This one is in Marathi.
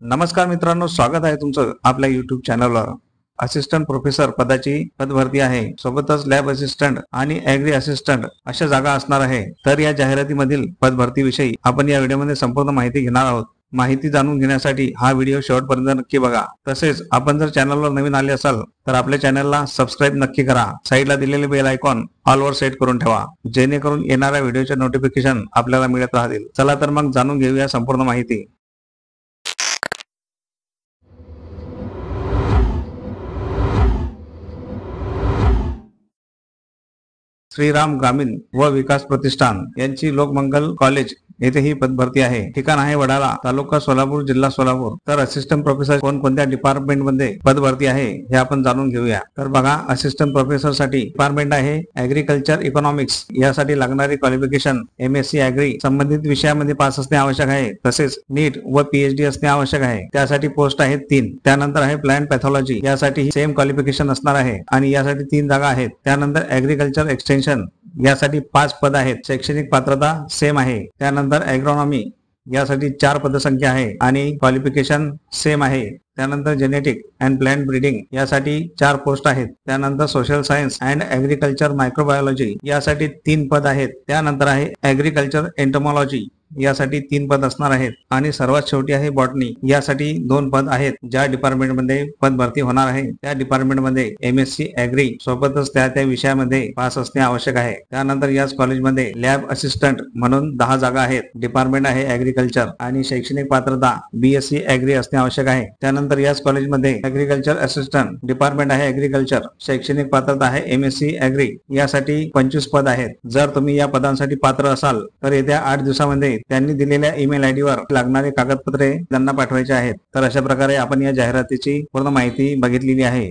नमस्कार मित्रांनो, स्वागत आहे तुमचं आपल्या YouTube चॅनलवर। असिस्टंट प्रोफेसर पदाची पदभरती आहे। सोबतच लॅब असिस्टंट आणि ॲग्री असिस्टंट अशा जागा असणार आहे। तर या जाहिरातीमधील पदभरतीविषयी आपण या व्हिडिओमध्ये संपूर्ण माहिती घेणार आहोत। माहिती जाणून घेण्यासाठी हा व्हिडिओ शेवटपर्यंत नक्की बघा। तसेच आपण जर चॅनलवर नवीन आले असाल तर आपल्या चॅनलला सबस्क्राइब नक्की करा। साईडला दिलेले बेल आयकॉन ऑल वर सेट करून ठेवा, जेणेकरून येणाऱ्या व्हिडिओचे नोटिफिकेशन आपल्याला मिळत राहतील। चला तर मग जाणून घेऊया संपूर्ण माहिती। श्रीराम ग्रामीण व विकास प्रतिष्ठान यांची लोकमंगल कॉलेज येथे ही पदभरती आहे। ठिकाण आहे वडाळा, तालुका सोलापूर, जिल्हा सोलापूर। तर असिस्टंट प्रोफेसर कोणकोणत्या डिपार्टमेंट मध्ये पदभरती आहे हे आपण जाणून घेऊया। तर बघा, असिस्टंट प्रोफेसर साठी डिपार्टमेंट आहे ॲग्रिकल्चर इकॉनॉमिक्स। यासाठी लागणारी क्वालिफिकेशन MSc ॲग्री संबंधित विषयामध्ये पास असणे आवश्यक आहे। तसेच नीट व PhD असणे आवश्यक आहे। त्यासाठी पोस्ट आहेत 3। त्यानंतर आहे प्लांट पॅथॉलॉजी, यासाठी सेम क्वालिफिकेशन असणार आहे आणि यासाठी 3 जागा आहेत। त्यानंतर ॲग्रिकल्चर एक्सटेन्शन यासाठी 5 पद आहेत। शैक्षणिक पात्रता सेम आहे। त्यानंतर ॲग्रोनॉमी यासाठी 4 पदसंख्या आहे आणि क्वालिफिकेशन सेम आहे। त्यानंतर जेनेटिक अँड प्लांट ब्रीडिंग यासाठी 4 पोस्ट आहेत। त्यानंतर social science and agriculture microbiology यासाठी 3 पद आहेत। त्यानंतर आहे ॲग्रिकल्चर एंटोमॉलॉजी यासाठी 3 पद असणार आहेत आणि सर्वात शेवटी आहे बॉटनी, यासाठी 2 पद आहेत। ज्या डिपार्टमेंट मध्ये पदभरती होणार आहे त्या डिपार्टमेंट मध्ये MSc ॲग्री सोबतच त्या विषयामध्ये पास असणे आवश्यक आहे। त्यानंतर याच कॉलेजमध्ये लॅब असिस्टंट म्हणून 10 जागा आहेत। डिपार्टमेंट आहे ॲग्रिकल्चर आणि शैक्षणिक पात्रता BSc ॲग्री असणे आवश्यक आहे। त्यानंतर याच कॉलेजमध्ये ॲग्रिकल्चर असिस्टंट डिपार्टमेंट आहे ॲग्रिकल्चर, शैक्षणिक पात्रता आहे MSc ॲग्री, यासाठी 25 पद आहेत। जर तुम्ही या पदांसाठी पात्र असाल तर येत्या 8 दिवसामध्ये त्यांनी दिलेल्या ईमेल ID वर लागणारे कागदपत्रे त्यांना पाठवायचे आहेत। तर अशा प्रकारे आपण या जाहिरातीची पूर्ण माहिती बघितलेली आहे।